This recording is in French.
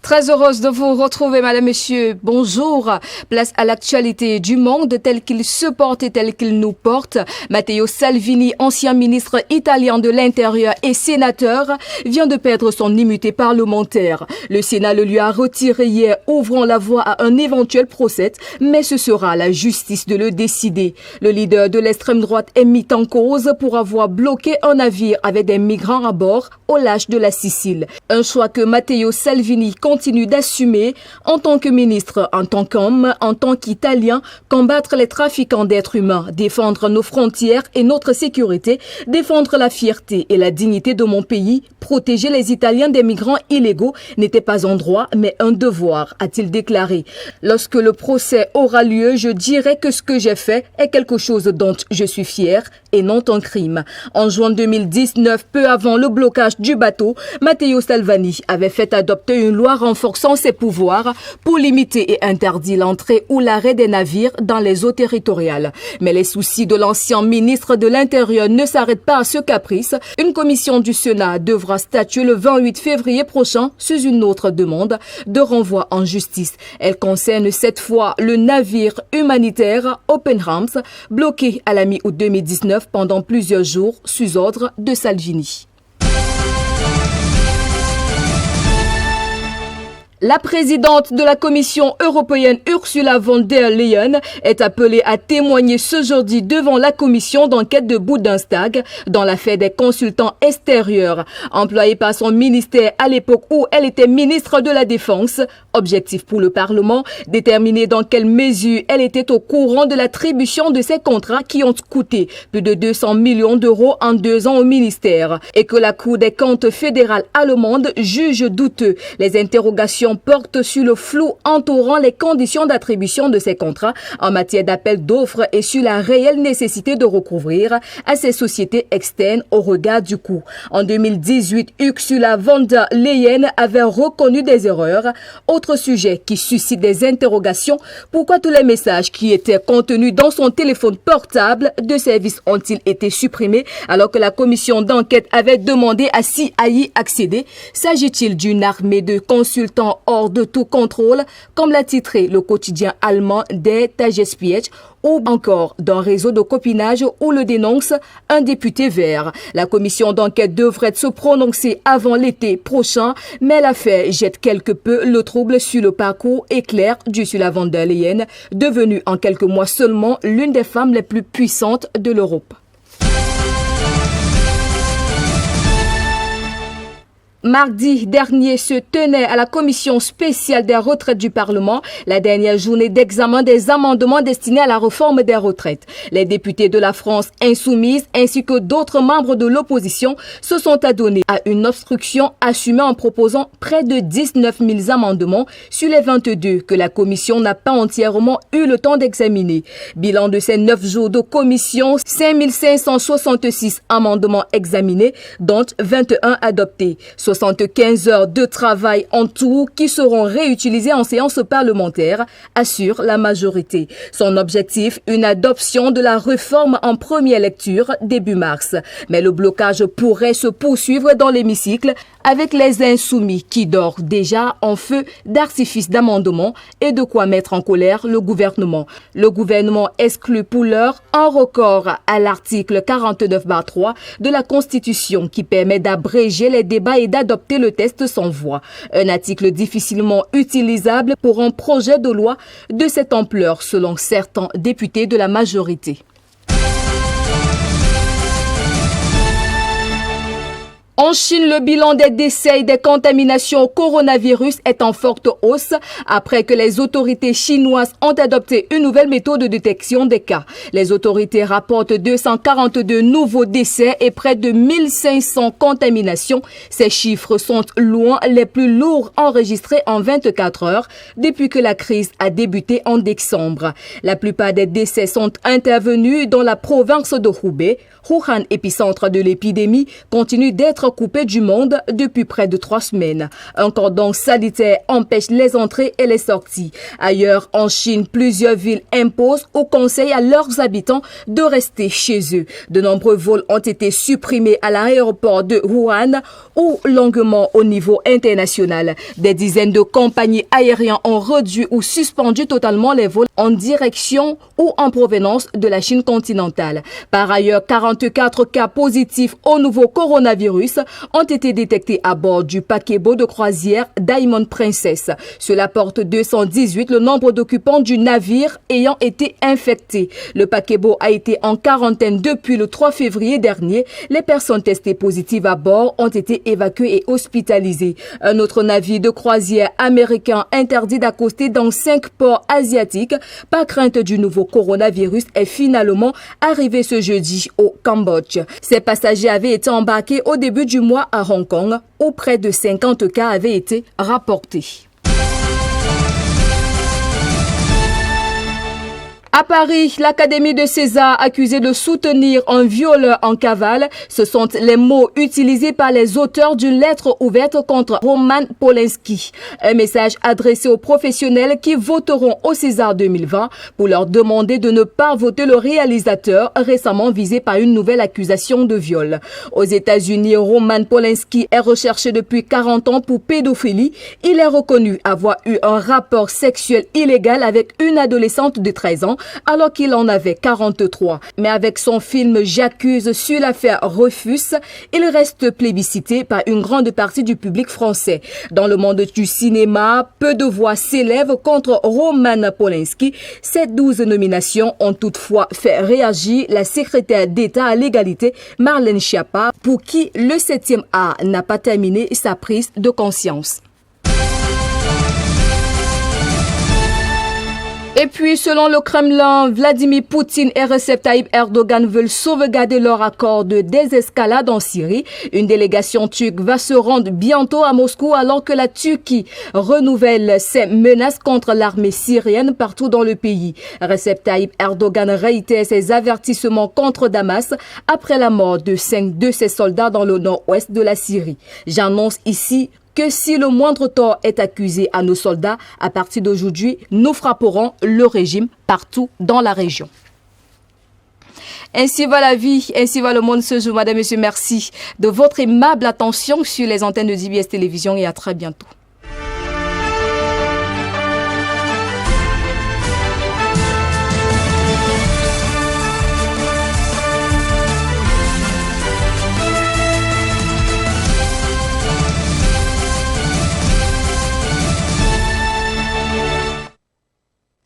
Très heureuse de vous retrouver, madame, monsieur. Bonjour. Place à l'actualité du monde tel qu'il se porte et tel qu'il nous porte. Matteo Salvini, ancien ministre italien de l'Intérieur et sénateur, vient de perdre son immunité parlementaire. Le Sénat le lui a retiré hier, ouvrant la voie à un éventuel procès, mais ce sera à la justice de le décider. Le leader de l'extrême droite est mis en cause pour avoir bloqué un navire avec des migrants à bord au large de la Sicile. Un choix que Matteo Salvini continue d'assumer en tant que ministre, en tant qu'homme, en tant qu'Italien, combattre les trafiquants d'êtres humains, défendre nos frontières et notre sécurité, défendre la fierté et la dignité de mon pays, protéger les Italiens des migrants illégaux n'était pas un droit mais un devoir, a-t-il déclaré. Lorsque le procès aura lieu, je dirai que ce que j'ai fait est quelque chose dont je suis fier et non un crime. En juin 2019, peu avant le blocage du bateau, Matteo Salvini avait fait adopter une loi renforçant ses pouvoirs pour limiter et interdire l'entrée ou l'arrêt des navires dans les eaux territoriales. Mais les soucis de l'ancien ministre de l'Intérieur ne s'arrêtent pas à ce caprice. Une commission du Sénat devra statuer le 28 février prochain sur une autre demande de renvoi en justice. Elle concerne cette fois le navire humanitaire Open Arms, bloqué à la mi-août 2019 pendant plusieurs jours sous ordre de Salvini. La présidente de la Commission européenne Ursula von der Leyen est appelée à témoigner ce jeudi devant la commission d'enquête de Bundestag dans l'affaire des consultants extérieurs employés par son ministère à l'époque où elle était ministre de la Défense. Objectif pour le Parlement, déterminer dans quelle mesure elle était au courant de l'attribution de ces contrats qui ont coûté plus de 200 millions d'euros en 2 ans au ministère et que la Cour des comptes fédérale allemande juge douteux. Les interrogations portent sur le flou entourant les conditions d'attribution de ces contrats en matière d'appel d'offres et sur la réelle nécessité de recouvrir à ces sociétés externes au regard du coût. En 2018, Ursula von der Leyen avait reconnu des erreurs. Autre sujet qui suscite des interrogations, pourquoi tous les messages qui étaient contenus dans son téléphone portable de service ont-ils été supprimés alors que la commission d'enquête avait demandé à y accéder? S'agit-il d'une armée de consultants hors de tout contrôle, comme l'a titré le quotidien allemand Der Tagesspiegel, ou encore d'un réseau de copinage où le dénonce un député vert. La commission d'enquête devrait se prononcer avant l'été prochain, mais l'affaire jette quelque peu le trouble sur le parcours éclair d'Ursula von der Leyen, devenue en quelques mois seulement l'une des femmes les plus puissantes de l'Europe. Mardi dernier se tenait à la commission spéciale des retraites du Parlement la dernière journée d'examen des amendements destinés à la réforme des retraites. Les députés de la France insoumise ainsi que d'autres membres de l'opposition se sont adonnés à une obstruction assumée en proposant près de 19 000 amendements sur les 22 que la commission n'a pas entièrement eu le temps d'examiner. Bilan de ces 9 jours de commission, 5 566 amendements examinés, dont 21 adoptés. 75 heures de travail en tout qui seront réutilisées en séance parlementaire, assure la majorité. Son objectif, une adoption de la réforme en première lecture début mars. Mais le blocage pourrait se poursuivre dans l'hémicycle avec les insoumis qui dorment déjà en feu d'artifice d'amendements et de quoi mettre en colère le gouvernement. Le gouvernement exclut pour l'heure un record à l'article 49/3 de la Constitution qui permet d'abréger les débats et d'adopter le texte sans voix. Un article difficilement utilisable pour un projet de loi de cette ampleur selon certains députés de la majorité. En Chine, le bilan des décès et des contaminations au coronavirus est en forte hausse après que les autorités chinoises ont adopté une nouvelle méthode de détection des cas. Les autorités rapportent 242 nouveaux décès et près de 1500 contaminations. Ces chiffres sont loin les plus lourds enregistrés en 24 heures depuis que la crise a débuté en décembre. La plupart des décès sont intervenus dans la province de Hubei. Wuhan, épicentre de l'épidémie, continue d'être être coupé du monde depuis près de 3 semaines. Un cordon sanitaire empêche les entrées et les sorties. Ailleurs, en Chine, plusieurs villes imposent ou conseillent à leurs habitants de rester chez eux. De nombreux vols ont été supprimés à l'aéroport de Wuhan ou longuement au niveau international. Des dizaines de compagnies aériennes ont réduit ou suspendu totalement les vols en direction ou en provenance de la Chine continentale. Par ailleurs, 44 cas positifs au nouveau coronavirus ont été détectés à bord du paquebot de croisière Diamond Princess. Cela porte 218 le nombre d'occupants du navire ayant été infectés. Le paquebot a été en quarantaine depuis le 3 février dernier. Les personnes testées positives à bord ont été évacuées et hospitalisées. Un autre navire de croisière américain interdit d'accoster dans 5 ports asiatiques par crainte du nouveau coronavirus est finalement arrivé ce jeudi au Cambodge. Ces passagers avaient été embarqués au début du mois à Hong Kong où près de 50 cas avaient été rapportés. À Paris, l'Académie de César accusée de soutenir un violeur en cavale, ce sont les mots utilisés par les auteurs d'une lettre ouverte contre Roman Polanski. Un message adressé aux professionnels qui voteront au César 2020 pour leur demander de ne pas voter le réalisateur récemment visé par une nouvelle accusation de viol. Aux États-Unis, Roman Polanski est recherché depuis 40 ans pour pédophilie. Il est reconnu avoir eu un rapport sexuel illégal avec une adolescente de 13 ans alors qu'il en avait 43. Mais avec son film J'accuse sur l'affaire Rufus, il reste plébiscité par une grande partie du public français. Dans le monde du cinéma, peu de voix s'élèvent contre Roman Polanski. Ces 12 nominations ont toutefois fait réagir la secrétaire d'État à l'égalité, Marlène Schiappa, pour qui le 7e art n'a pas terminé sa prise de conscience. Et puis, selon le Kremlin, Vladimir Poutine et Recep Tayyip Erdogan veulent sauvegarder leur accord de désescalade en Syrie. Une délégation turque va se rendre bientôt à Moscou alors que la Turquie renouvelle ses menaces contre l'armée syrienne partout dans le pays. Recep Tayyip Erdogan réitère ses avertissements contre Damas après la mort de 5 de ses soldats dans le nord-ouest de la Syrie. J'annonce ici que si le moindre tort est accusé à nos soldats, à partir d'aujourd'hui, nous frapperons le régime partout dans la région. Ainsi va la vie, ainsi va le monde ce jour. Madame, Monsieur, merci de votre aimable attention sur les antennes de DBS Télévision et à très bientôt.